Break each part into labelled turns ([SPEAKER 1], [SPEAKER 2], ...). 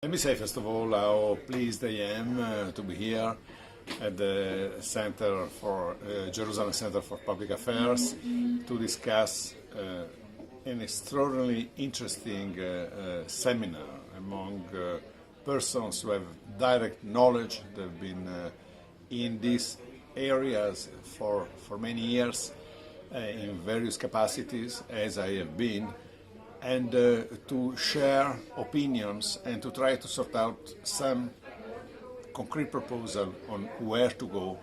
[SPEAKER 1] Let me say first of all how pleased I am to be here at the Center for Jerusalem Center for Public Affairs to discuss an extraordinarily interesting seminar among persons who have direct knowledge. They've been in these areas for many years in various capacities, as I have been, and to share opinions and to try to sort out some concrete proposal on where to go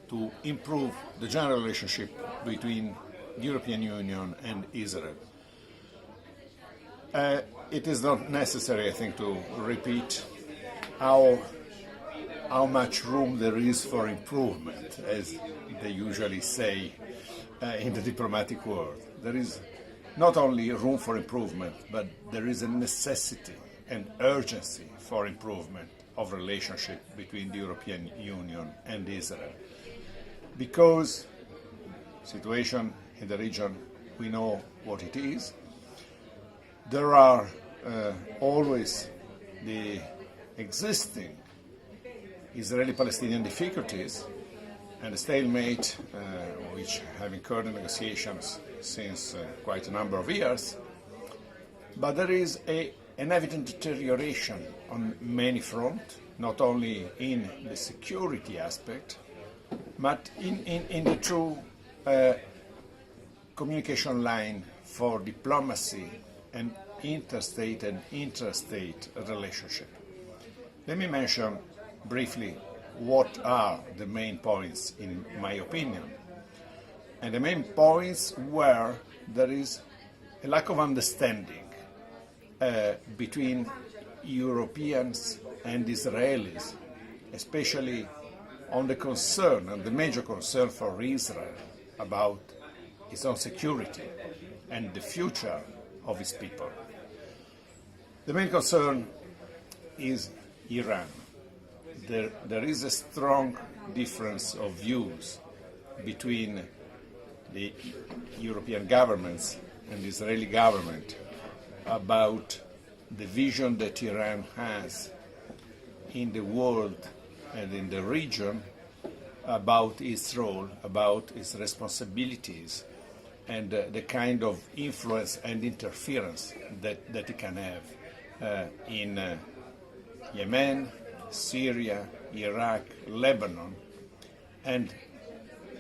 [SPEAKER 1] to improve the general relationship between the European Union and Israel. It is not necessary, I think, to repeat how much room there is for improvement, as they usually say in the diplomatic world. There is not only room for improvement, but there is a necessity and urgency for improvement of relationship between the European Union and Israel. Because situation in the region, we know what it is. There are always the existing Israeli-Palestinian difficulties and the stalemate, which have incurred in negotiations since quite a number of years. But there is an evident deterioration on many fronts, not only in the security aspect, but in the true communication line for diplomacy and interstate and intrastate relationship. Let me mention briefly what are the main points in my opinion. And the main points where there is a lack of understanding between Europeans and Israelis, especially on the concern and the major concern for Israel about its own security and the future of its people. The main concern is Iran. There is a strong difference of views between the European governments and the Israeli government about the vision that Iran has in the world and in the region about its role, about its responsibilities, and the kind of influence and interference that it can have in Yemen, Syria, Iraq, Lebanon, and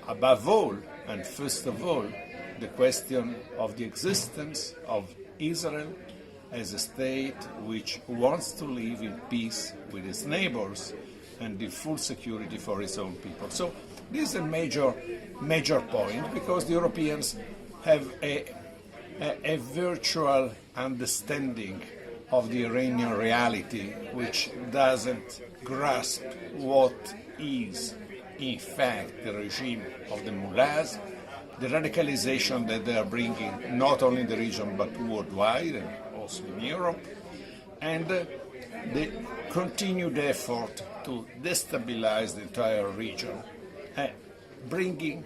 [SPEAKER 1] above all, and first of all, the question of the existence of Israel as a state which wants to live in peace with its neighbors and in full security for its own people. So this is a major point, because the Europeans have a virtual understanding of the Iranian reality, which doesn't grasp what is in fact the regime of the mullahs, the radicalization that they are bringing not only in the region but worldwide and also in Europe, and the continued effort to destabilize the entire region, bringing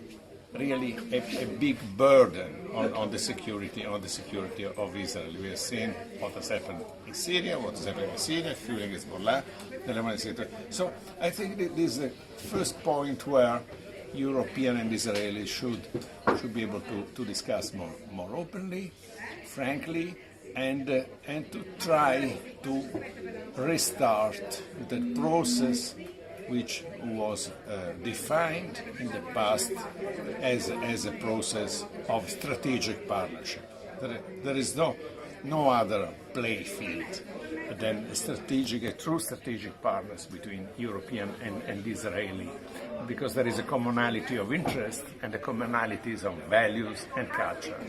[SPEAKER 1] really a big burden on the security of Israel. We have seen what has happened in Syria, fueling Hezbollah, the Lebanese situation. So I think this is the first point where European and Israelis should be able to discuss more openly, frankly, and to try to restart the process which was defined in the past as a process of strategic partnership. There is no other playing field than a true strategic partners between European and Israeli, because there is a commonality of interest and the commonalities of values and culture.